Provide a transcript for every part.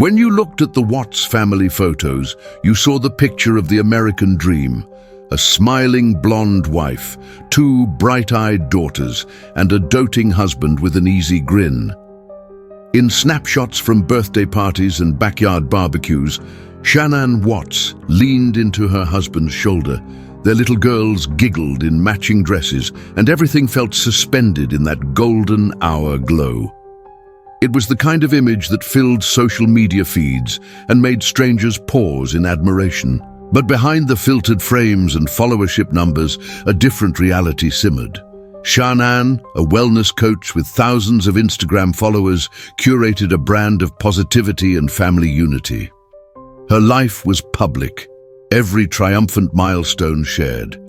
When you looked at the Watts family photos, you saw the picture of the American dream. A smiling blonde wife, two bright-eyed daughters, and a doting husband with an easy grin. In snapshots from birthday parties and backyard barbecues, Shanann Watts leaned into her husband's shoulder. Their little girls giggled in matching dresses, and everything felt suspended in that golden hour glow. It was the kind of image that filled social media feeds and made strangers pause in admiration. But behind the filtered frames and followership numbers, a different reality simmered. Shanann, a wellness coach with thousands of Instagram followers, curated a brand of positivity and family unity. Her life was public, every triumphant milestone shared.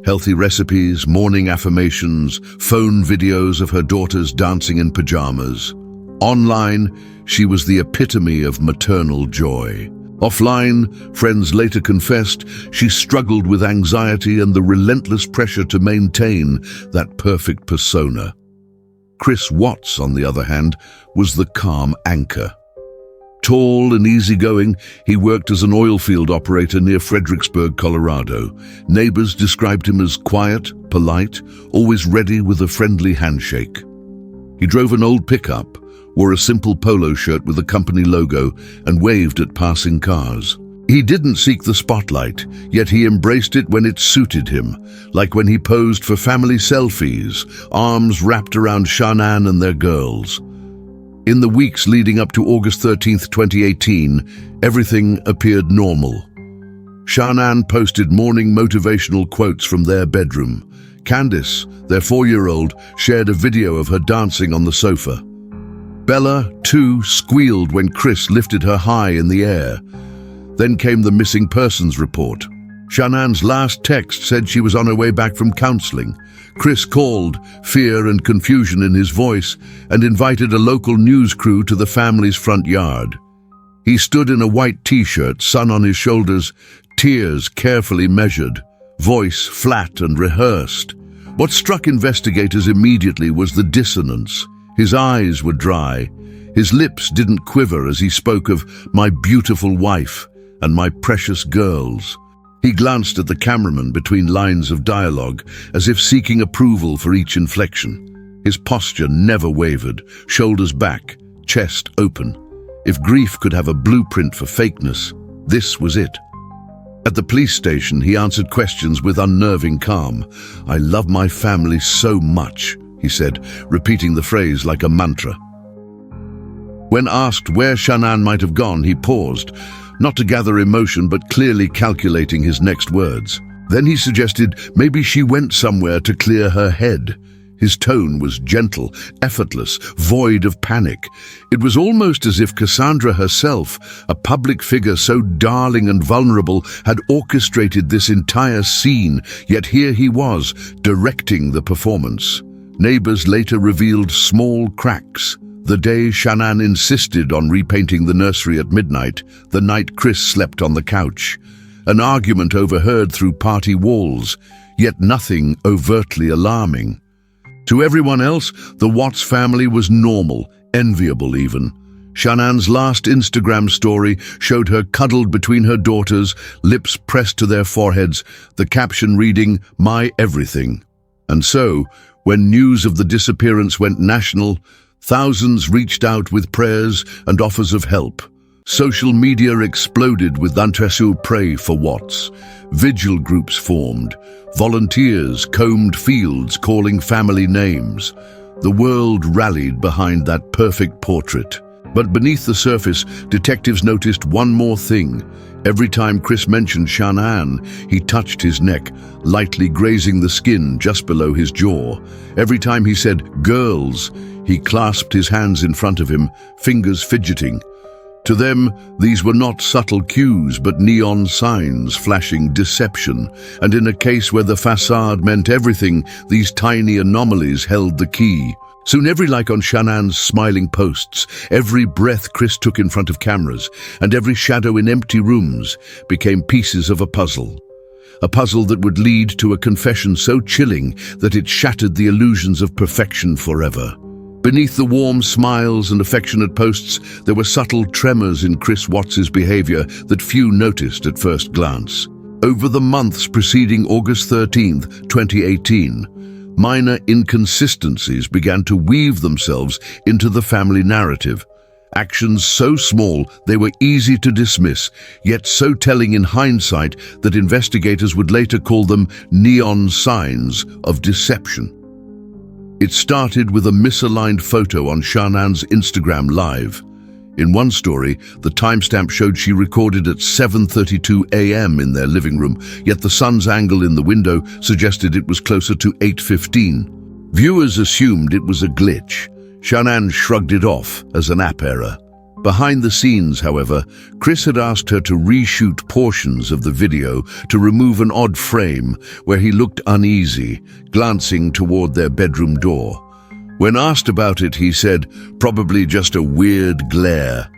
Healthy recipes, morning affirmations, phone videos of her daughters dancing in pajamas. Online, she was the epitome of maternal joy. Offline, friends later confessed, she struggled with anxiety and the relentless pressure to maintain that perfect persona. Chris Watts, on the other hand, was the calm anchor. Tall and easygoing, he worked as an oil field operator near Fredericksburg, Colorado. Neighbors described him as quiet, polite, always ready with a friendly handshake. He drove an old pickup, wore a simple polo shirt with a company logo, and waved at passing cars. He didn't seek the spotlight, yet he embraced it when it suited him, like when he posed for family selfies, arms wrapped around Shanann and their girls. In the weeks leading up to August 13th, 2018, everything appeared normal. Shanann posted morning motivational quotes from their bedroom. Candace, their 4-year-old, shared a video of her dancing on the sofa. Bella, too, squealed when Chris lifted her high in the air. Then came the missing persons report. Shanann's last text said she was on her way back from counseling. Chris called, fear and confusion in his voice, and invited a local news crew to the family's front yard. He stood in a white t-shirt, sun on his shoulders, tears carefully measured, voice flat and rehearsed. What struck investigators immediately was the dissonance. His eyes were dry. His lips didn't quiver as he spoke of "my beautiful wife" and "my precious girls." He glanced at the cameraman between lines of dialogue, as if seeking approval for each inflection. His posture never wavered, shoulders back, chest open. If grief could have a blueprint for fakeness, this was it. At the police station, he answered questions with unnerving calm. "I love my family so much," he said, repeating the phrase like a mantra. When asked where Shanann might have gone, he paused, not to gather emotion but clearly calculating his next words. Then he suggested maybe she went somewhere to clear her head. His tone was gentle, effortless, void of panic. It was almost as if Cassandra herself, a public figure so darling and vulnerable, had orchestrated this entire scene, yet here he was, directing the performance. Neighbors later revealed small cracks. The day Shanann insisted on repainting the nursery at midnight, the night Chris slept on the couch. An argument overheard through party walls, yet nothing overtly alarming. To everyone else, the Watts family was normal, enviable even. Shanann's last Instagram story showed her cuddled between her daughters, lips pressed to their foreheads, the caption reading, "My everything." And so, when news of the disappearance went national, thousands reached out with prayers and offers of help. Social media exploded with "Unthinkable pray for Watts." Vigil groups formed. Volunteers combed fields calling family names. The world rallied behind that perfect portrait. But beneath the surface, detectives noticed one more thing. Every time Chris mentioned Shanann, he touched his neck, lightly grazing the skin just below his jaw. Every time he said "girls," he clasped his hands in front of him, fingers fidgeting. To them, these were not subtle cues, but neon signs flashing deception. And in a case where the façade meant everything, these tiny anomalies held the key. Soon every like on Shanann's smiling posts, every breath Chris took in front of cameras, and every shadow in empty rooms became pieces of a puzzle. A puzzle that would lead to a confession so chilling that it shattered the illusions of perfection forever. Beneath the warm smiles and affectionate posts, there were subtle tremors in Chris Watts's behavior that few noticed at first glance. Over the months preceding August 13th, 2018, minor inconsistencies began to weave themselves into the family narrative. Actions so small they were easy to dismiss, yet so telling in hindsight that investigators would later call them neon signs of deception. It started with a misaligned photo on Shanann's Instagram Live. In one story, the timestamp showed she recorded at 7:32 a.m. in their living room, yet the sun's angle in the window suggested it was closer to 8:15. Viewers assumed it was a glitch. Shanann shrugged it off as an app error. Behind the scenes, however, Chris had asked her to reshoot portions of the video to remove an odd frame where he looked uneasy, glancing toward their bedroom door. When asked about it, he said, "Probably just a weird glare."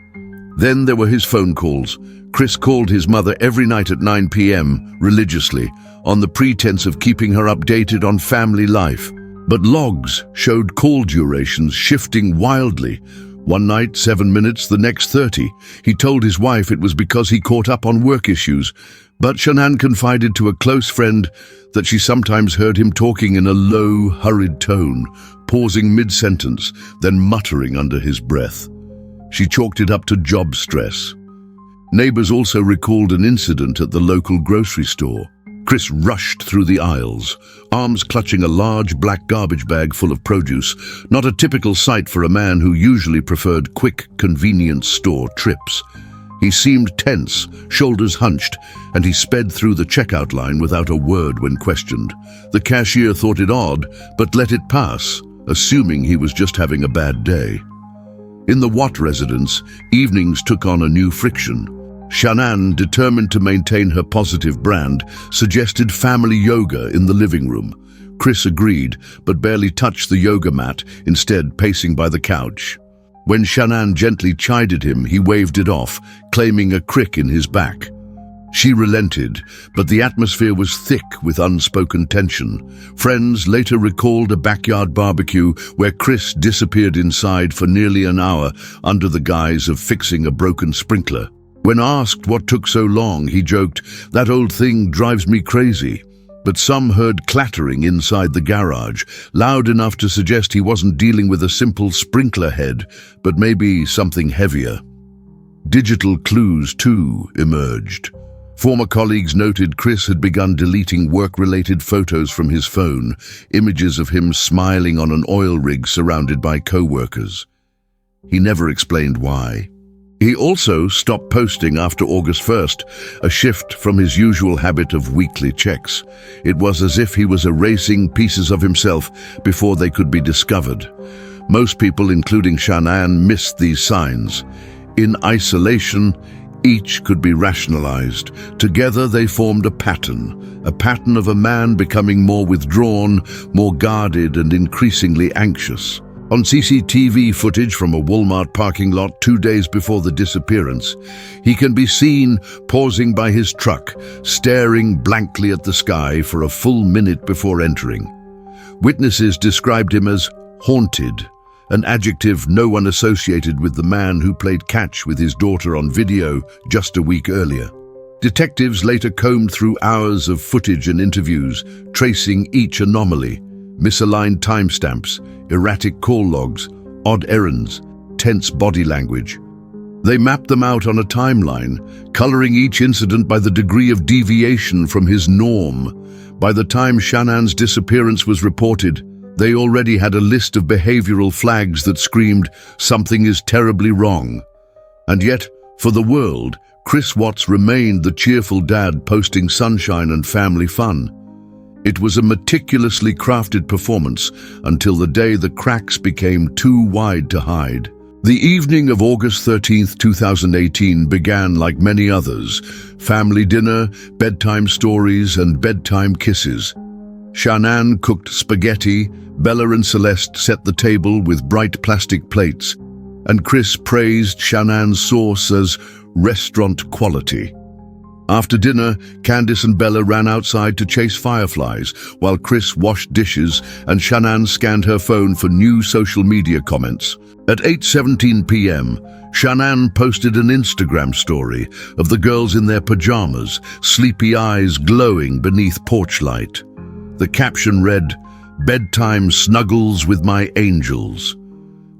Then there were his phone calls. Chris called his mother every night at 9 p.m. religiously, on the pretense of keeping her updated on family life. But logs showed call durations shifting wildly. One night, 7 minutes, the next 30. He told his wife it was because he caught up on work issues, but Shanann confided to a close friend that she sometimes heard him talking in a low, hurried tone, pausing mid-sentence, then muttering under his breath. She chalked it up to job stress. Neighbors also recalled an incident at the local grocery store. Chris rushed through the aisles, arms clutching a large black garbage bag full of produce, not a typical sight for a man who usually preferred quick, convenience store trips. He seemed tense, shoulders hunched, and he sped through the checkout line without a word when questioned. The cashier thought it odd, but let it pass, assuming he was just having a bad day. In the Watt residence, evenings took on a new friction. Shanann, determined to maintain her positive brand, suggested family yoga in the living room. Chris agreed, but barely touched the yoga mat, instead pacing by the couch. When Shanann gently chided him, he waved it off, claiming a crick in his back. She relented, but the atmosphere was thick with unspoken tension. Friends later recalled a backyard barbecue where Chris disappeared inside for nearly an hour under the guise of fixing a broken sprinkler. When asked what took so long, he joked, "That old thing drives me crazy." But some heard clattering inside the garage, loud enough to suggest he wasn't dealing with a simple sprinkler head, but maybe something heavier. Digital clues, too, emerged. Former colleagues noted Chris had begun deleting work-related photos from his phone, images of him smiling on an oil rig surrounded by co-workers. He never explained why. He also stopped posting after August 1st, a shift from his usual habit of weekly checks. It was as if he was erasing pieces of himself before they could be discovered. Most people, including Shanann, missed these signs. In isolation, each could be rationalized. Together they formed a pattern of a man becoming more withdrawn, more guarded, and increasingly anxious. On CCTV footage from a Walmart parking lot 2 days before the disappearance, he can be seen pausing by his truck, staring blankly at the sky for a full minute before entering. Witnesses described him as haunted, an adjective no one associated with the man who played catch with his daughter on video just a week earlier. Detectives later combed through hours of footage and interviews, tracing each anomaly: misaligned timestamps, erratic call logs, odd errands, tense body language. They mapped them out on a timeline, coloring each incident by the degree of deviation from his norm. By the time Shanann's disappearance was reported, they already had a list of behavioral flags that screamed, "Something is terribly wrong." And yet, for the world, Chris Watts remained the cheerful dad posting sunshine and family fun. It was a meticulously crafted performance until the day the cracks became too wide to hide. The evening of August 13th, 2018 began like many others: family dinner, bedtime stories, and bedtime kisses. Shanann cooked spaghetti, Bella and Celeste set the table with bright plastic plates, and Chris praised Shanann's sauce as restaurant quality. After dinner, Candice and Bella ran outside to chase fireflies, while Chris washed dishes and Shanann scanned her phone for new social media comments. At 8:17 p.m., Shanann posted an Instagram story of the girls in their pajamas, sleepy eyes glowing beneath porch light. The caption read, "Bedtime snuggles with my angels."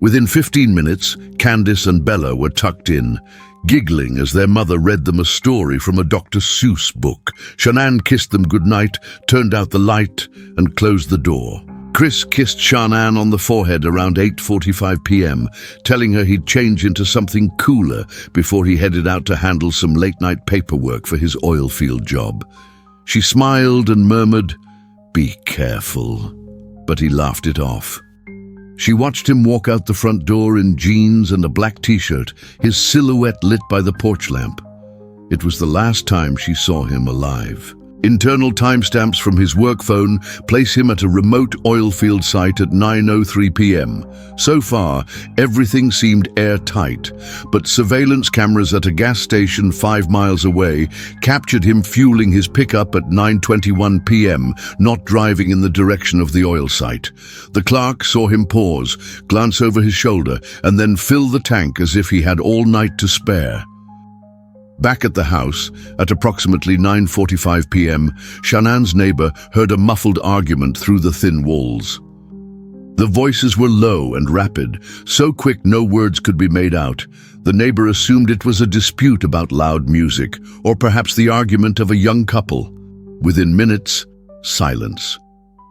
Within 15 minutes, Candice and Bella were tucked in, giggling as their mother read them a story from a Dr. Seuss book. Shanann kissed them goodnight, turned out the light, and closed the door. Chris kissed Shanann on the forehead around 8:45 p.m., telling her he'd change into something cooler before he headed out to handle some late-night paperwork for his oil field job. She smiled and murmured, "Be careful," but he laughed it off. She watched him walk out the front door in jeans and a black t-shirt, his silhouette lit by the porch lamp. It was the last time she saw him alive. Internal timestamps from his work phone place him at a remote oil field site at 9:03 p.m. So far, everything seemed airtight, but surveillance cameras at a gas station 5 miles away captured him fueling his pickup at 9:21 p.m., not driving in the direction of the oil site. The clerk saw him pause, glance over his shoulder, and then fill the tank as if he had all night to spare. Back at the house, at approximately 9:45 p.m., Shanann's neighbor heard a muffled argument through the thin walls. The voices were low and rapid, so quick no words could be made out. The neighbor assumed it was a dispute about loud music, or perhaps the argument of a young couple. Within minutes, silence.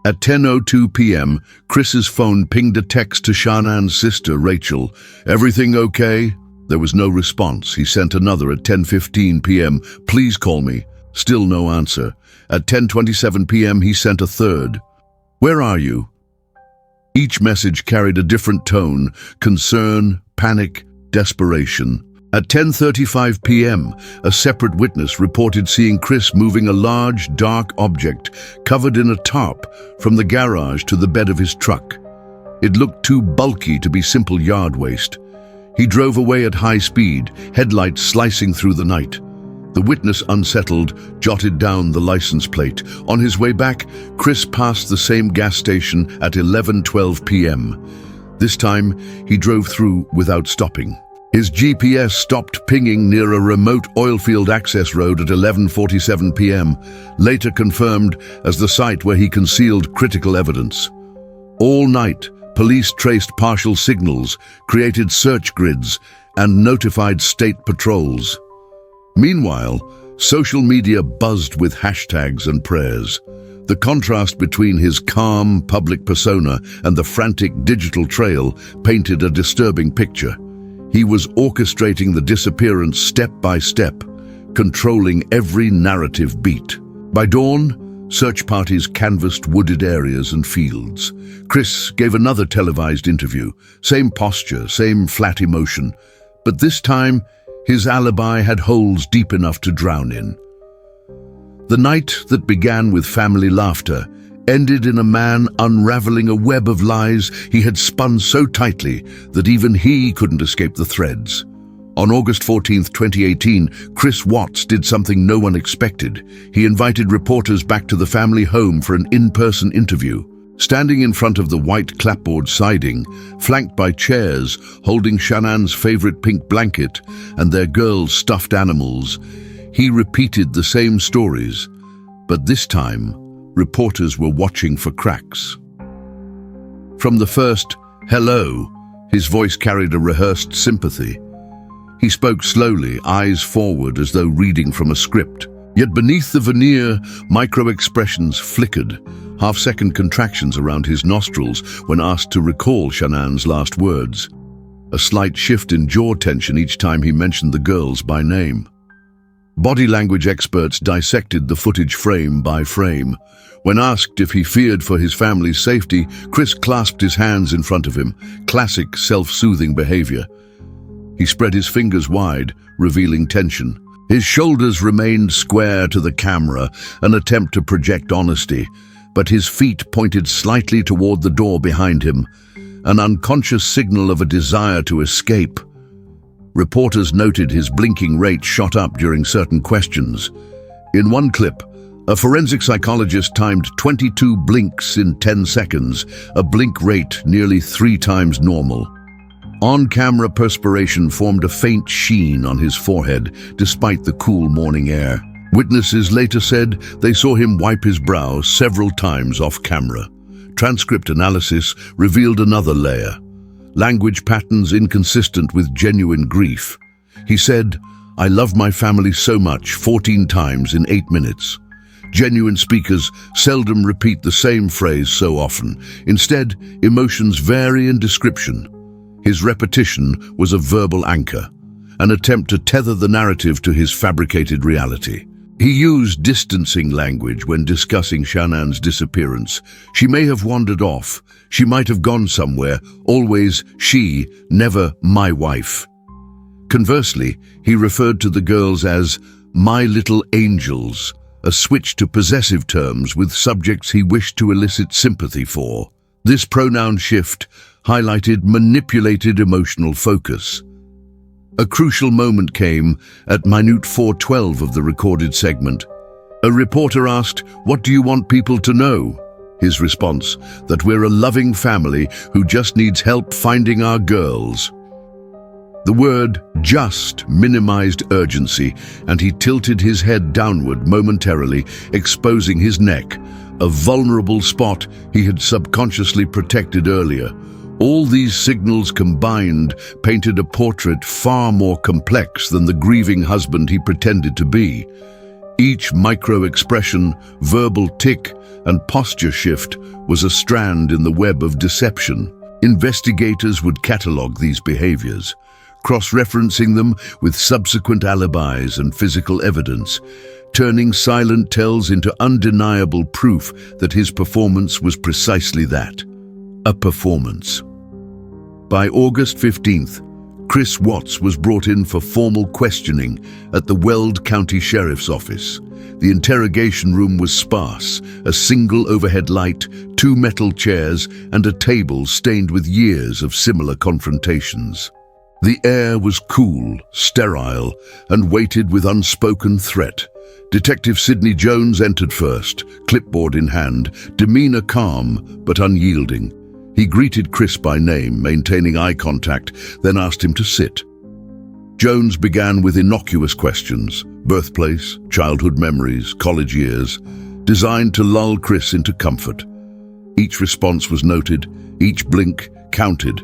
At 10:02 p.m., Chris's phone pinged a text to Shanann's sister, Rachel. "Everything okay?" There was no response. He sent another at 10:15 p.m. "Please call me." Still no answer. At 10:27 p.m. he sent a third. "Where are you?" Each message carried a different tone: concern, panic, desperation. At 10:35 p.m., a separate witness reported seeing Chris moving a large, dark object covered in a tarp from the garage to the bed of his truck. It looked too bulky to be simple yard waste. He drove away at high speed, headlights slicing through the night. The witness, unsettled, jotted down the license plate. On his way back, Chris passed the same gas station at 11:12 p.m. This time, he drove through without stopping. His GPS stopped pinging near a remote oilfield access road at 11:47 p.m., later confirmed as the site where he concealed critical evidence. All night, police traced partial signals, created search grids, and notified state patrols. Meanwhile, social media buzzed with hashtags and prayers. The contrast between his calm public persona and the frantic digital trail painted a disturbing picture. He was orchestrating the disappearance step by step, controlling every narrative beat. By dawn, search parties canvassed wooded areas and fields. Chris gave another televised interview, same posture, same flat emotion, but this time his alibi had holes deep enough to drown in. The night that began with family laughter ended in a man unraveling a web of lies he had spun so tightly that even he couldn't escape the threads. On August 14, 2018, Chris Watts did something no one expected. He invited reporters back to the family home for an in-person interview. Standing in front of the white clapboard siding, flanked by chairs holding Shanann's favorite pink blanket and their girls' stuffed animals, he repeated the same stories, but this time, reporters were watching for cracks. From the first "hello," his voice carried a rehearsed sympathy. He spoke slowly, eyes forward as though reading from a script. Yet beneath the veneer, micro-expressions flickered, half-second contractions around his nostrils when asked to recall Shanann's last words. A slight shift in jaw tension each time he mentioned the girls by name. Body language experts dissected the footage frame by frame. When asked if he feared for his family's safety, Chris clasped his hands in front of him, classic self-soothing behavior. He spread his fingers wide, revealing tension. His shoulders remained square to the camera, an attempt to project honesty, but his feet pointed slightly toward the door behind him, an unconscious signal of a desire to escape. Reporters noted his blinking rate shot up during certain questions. In one clip, a forensic psychologist timed 22 blinks in 10 seconds, a blink rate nearly 3 times normal. On-camera perspiration formed a faint sheen on his forehead, despite the cool morning air. Witnesses later said they saw him wipe his brow several times off camera. Transcript analysis revealed another layer. Language patterns inconsistent with genuine grief. He said, "I love my family so much," 14 times in 8 minutes. Genuine speakers seldom repeat the same phrase so often. Instead, emotions vary in description. His repetition was a verbal anchor, an attempt to tether the narrative to his fabricated reality. He used distancing language when discussing Shannan's disappearance. She may have wandered off. She might have gone somewhere. Always she, never my wife. Conversely, he referred to the girls as my little angels, a switch to possessive terms with subjects he wished to elicit sympathy for. This pronoun shift highlighted manipulated emotional focus. A crucial moment came at minute 412 of the recorded segment. A reporter asked, "What do you want people to know?" His response, "That we're a loving family who just needs help finding our girls." The word "just" minimized urgency, and he tilted his head downward momentarily, exposing his neck, a vulnerable spot he had subconsciously protected earlier. All these signals combined painted a portrait far more complex than the grieving husband he pretended to be. Each micro-expression, verbal tick, and posture shift was a strand in the web of deception. Investigators would catalog these behaviors, cross-referencing them with subsequent alibis and physical evidence, turning silent tells into undeniable proof that his performance was precisely that, a performance. By August 15th, Chris Watts was brought in for formal questioning at the Weld County Sheriff's Office. The interrogation room was sparse, a single overhead light, 2 metal chairs, and a table stained with years of similar confrontations. The air was cool, sterile, and weighted with unspoken threat. Detective Sidney Jones entered first, clipboard in hand, demeanor calm but unyielding. He greeted Chris by name, maintaining eye contact, then asked him to sit. Jones began with innocuous questions, birthplace, childhood memories, college years, designed to lull Chris into comfort. Each response was noted, each blink counted.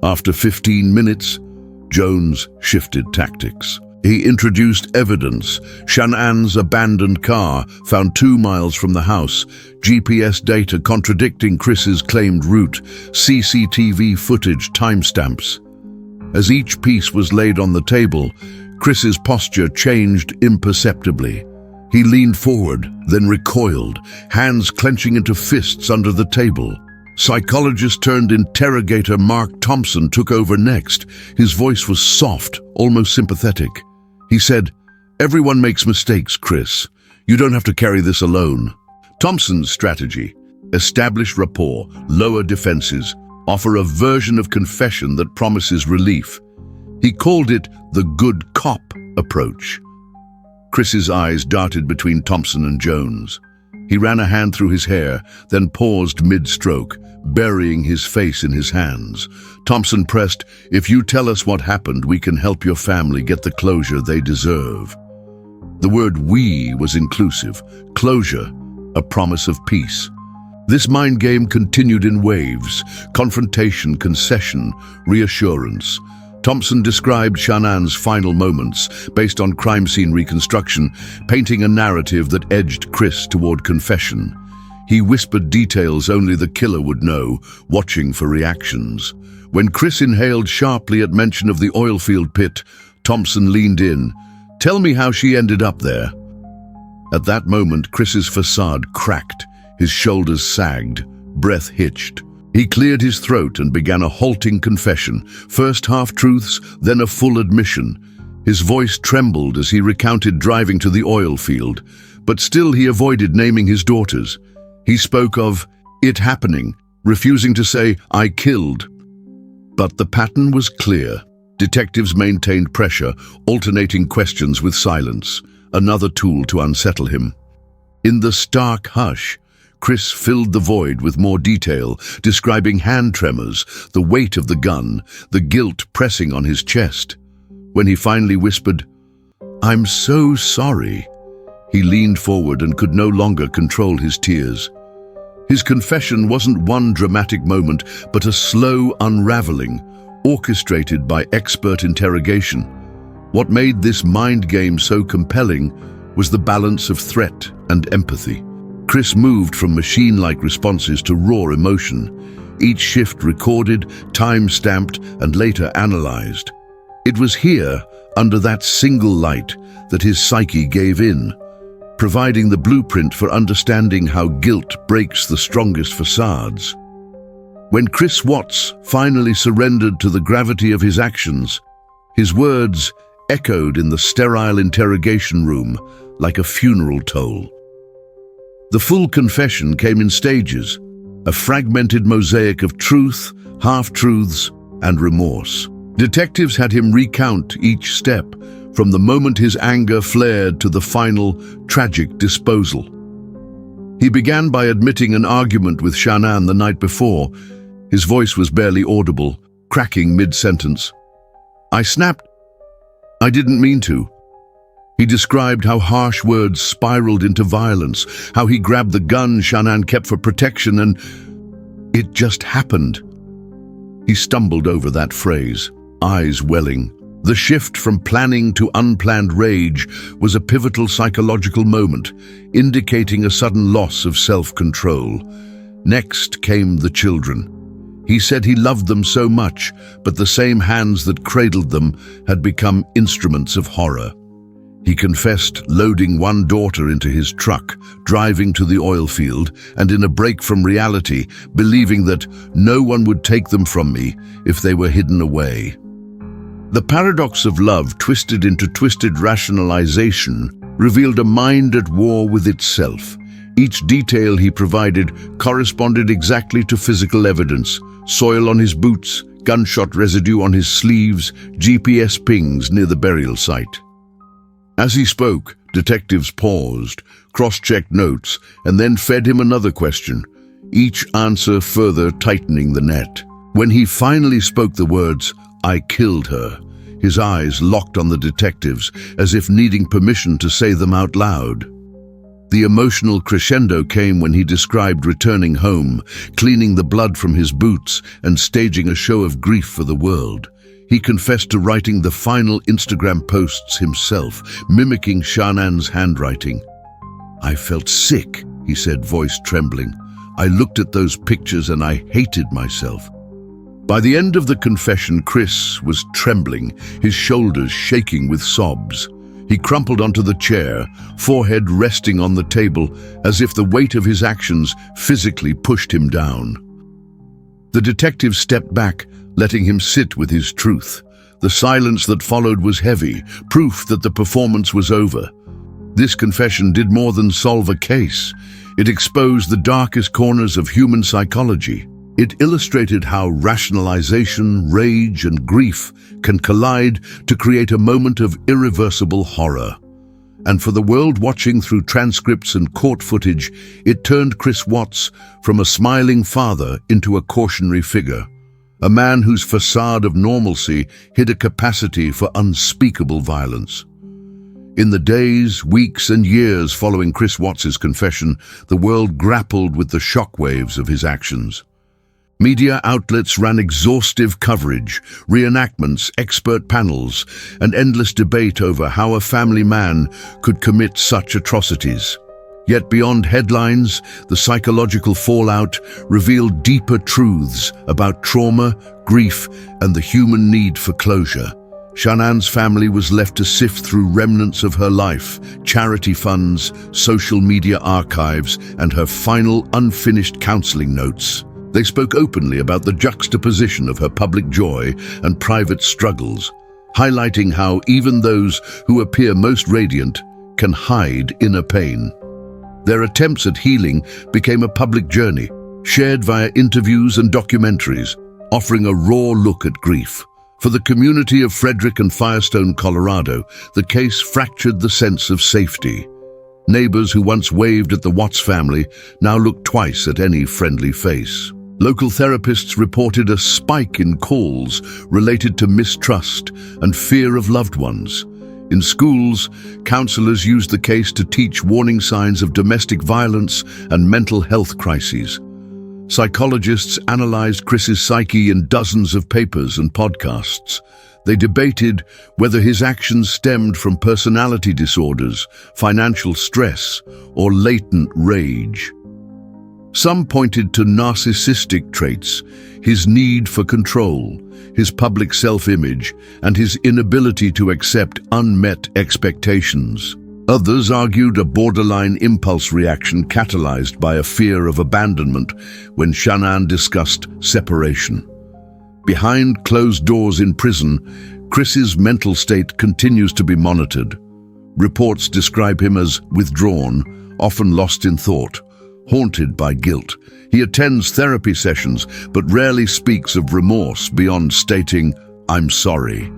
After 15 minutes, Jones shifted tactics. He introduced evidence: Shannan's abandoned car found 2 miles from the house, GPS data contradicting Chris's claimed route, CCTV footage timestamps. As each piece was laid on the table, Chris's posture changed imperceptibly. He leaned forward, then recoiled, hands clenching into fists under the table. Psychologist-turned-interrogator Mark Thompson took over next. His voice was soft, almost sympathetic. He said, "Everyone makes mistakes, Chris. You don't have to carry this alone." Thompson's strategy: establish rapport, lower defenses, offer a version of confession that promises relief. He called it the good cop approach. Chris's eyes darted between Thompson and Jones. He ran a hand through his hair, then paused mid-stroke, burying his face in his hands. Thompson pressed, "If you tell us what happened, we can help your family get the closure they deserve." The word "we" was inclusive. Closure, a promise of peace. This mind game continued in waves: confrontation, concession, reassurance. Thompson described Shannan's final moments based on crime scene reconstruction, painting a narrative that edged Chris toward confession. He whispered details only the killer would know, watching for reactions. When Chris inhaled sharply at mention of the oil field pit, Thompson leaned in. "Tell me how she ended up there." At that moment, Chris's façade cracked, his shoulders sagged, breath hitched. He cleared his throat and began a halting confession, first half-truths, then a full admission. His voice trembled as he recounted driving to the oil field, but still he avoided naming his daughters. He spoke of it happening, refusing to say, "I killed." But the pattern was clear. Detectives maintained pressure, alternating questions with silence, another tool to unsettle him. In the stark hush, Chris filled the void with more detail, describing hand tremors, the weight of the gun, the guilt pressing on his chest. When he finally whispered, "I'm so sorry," he leaned forward and could no longer control his tears. His confession wasn't one dramatic moment, but a slow unraveling, orchestrated by expert interrogation. What made this mind game so compelling was the balance of threat and empathy. Chris moved from machine-like responses to raw emotion, each shift recorded, time-stamped, and later analyzed. It was here, under that single light, that his psyche gave in, providing the blueprint for understanding how guilt breaks the strongest facades. When Chris Watts finally surrendered to the gravity of his actions, his words echoed in the sterile interrogation room like a funeral toll. The full confession came in stages, a fragmented mosaic of truth, half-truths, and remorse. Detectives had him recount each step, from the moment his anger flared to the final, tragic disposal. He began by admitting an argument with Shanann the night before. His voice was barely audible, cracking mid-sentence. "I snapped. I didn't mean to." He described how harsh words spiraled into violence, how he grabbed the gun Shanann kept for protection, and it just happened. He stumbled over that phrase, eyes welling. The shift from planning to unplanned rage was a pivotal psychological moment, indicating a sudden loss of self-control. Next came the children. He said he loved them so much, but the same hands that cradled them had become instruments of horror. He confessed loading one daughter into his truck, driving to the oil field, and in a break from reality, believing that no one would take them from me if they were hidden away. The paradox of love, twisted into twisted rationalization, revealed a mind at war with itself. Each detail he provided corresponded exactly to physical evidence: soil on his boots, gunshot residue on his sleeves, GPS pings near the burial site. As he spoke, detectives paused, cross-checked notes, and then fed him another question, each answer further tightening the net. When he finally spoke the words, "I killed her," his eyes locked on the detectives, as if needing permission to say them out loud. The emotional crescendo came when he described returning home, cleaning the blood from his boots, and staging a show of grief for the world. He confessed to writing the final Instagram posts himself, mimicking Shanann's handwriting. "I felt sick," he said, voice trembling. "I looked at those pictures and I hated myself." By the end of the confession, Chris was trembling, his shoulders shaking with sobs. He crumpled onto the chair, forehead resting on the table, as if the weight of his actions physically pushed him down. The detective stepped back, letting him sit with his truth. The silence that followed was heavy, proof that the performance was over. This confession did more than solve a case. It exposed the darkest corners of human psychology. It illustrated how rationalization, rage, and grief can collide to create a moment of irreversible horror. And for the world watching through transcripts and court footage, it turned Chris Watts from a smiling father into a cautionary figure. A man whose facade of normalcy hid a capacity for unspeakable violence. In the days, weeks, and years following Chris Watts's confession, the world grappled with the shockwaves of his actions. Media outlets ran exhaustive coverage, reenactments, expert panels, and endless debate over how a family man could commit such atrocities. Yet beyond headlines, the psychological fallout revealed deeper truths about trauma, grief, and the human need for closure. Shanann's family was left to sift through remnants of her life, charity funds, social media archives, and her final unfinished counseling notes. They spoke openly about the juxtaposition of her public joy and private struggles, highlighting how even those who appear most radiant can hide inner pain. Their attempts at healing became a public journey, shared via interviews and documentaries, offering a raw look at grief, For the community of Frederick and Firestone, Colorado, the case fractured the sense of safety. Neighbors who once waved at the Watts family now looked twice at any friendly face. Local therapists reported a spike in calls related to mistrust and fear of loved ones. In schools, counselors used the case to teach warning signs of domestic violence and mental health crises. Psychologists analyzed Chris's psyche in dozens of papers and podcasts. They debated whether his actions stemmed from personality disorders, financial stress, or latent rage. Some pointed to narcissistic traits, his need for control, his public self-image, and his inability to accept unmet expectations. Others argued a borderline impulse reaction catalyzed by a fear of abandonment when Shanann discussed separation. Behind closed doors in prison, Chris's mental state continues to be monitored. Reports describe him as withdrawn, often lost in thought, haunted by guilt. He attends therapy sessions, but rarely speaks of remorse beyond stating, "I'm sorry."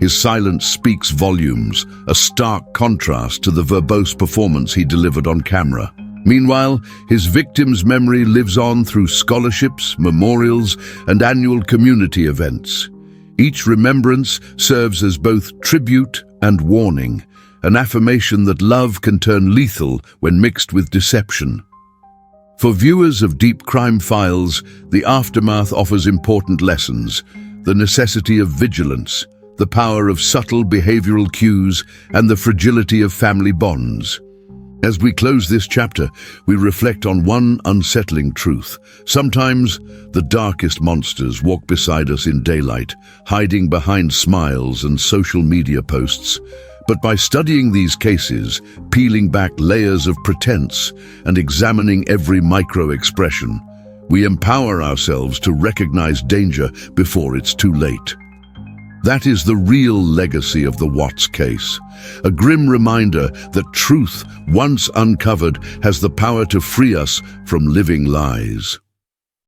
His silence speaks volumes, a stark contrast to the verbose performance he delivered on camera. Meanwhile, his victim's memory lives on through scholarships, memorials, and annual community events. Each remembrance serves as both tribute and warning, an affirmation that love can turn lethal when mixed with deception. For viewers of Deep Crime Files, the aftermath offers important lessons: the necessity of vigilance, the power of subtle behavioral cues, and the fragility of family bonds. As we close this chapter, we reflect on one unsettling truth. Sometimes, the darkest monsters walk beside us in daylight, hiding behind smiles and social media posts. But by studying these cases, peeling back layers of pretense, and examining every micro-expression, we empower ourselves to recognize danger before it's too late. That is the real legacy of the Watts case, a grim reminder that truth, once uncovered, has the power to free us from living lies.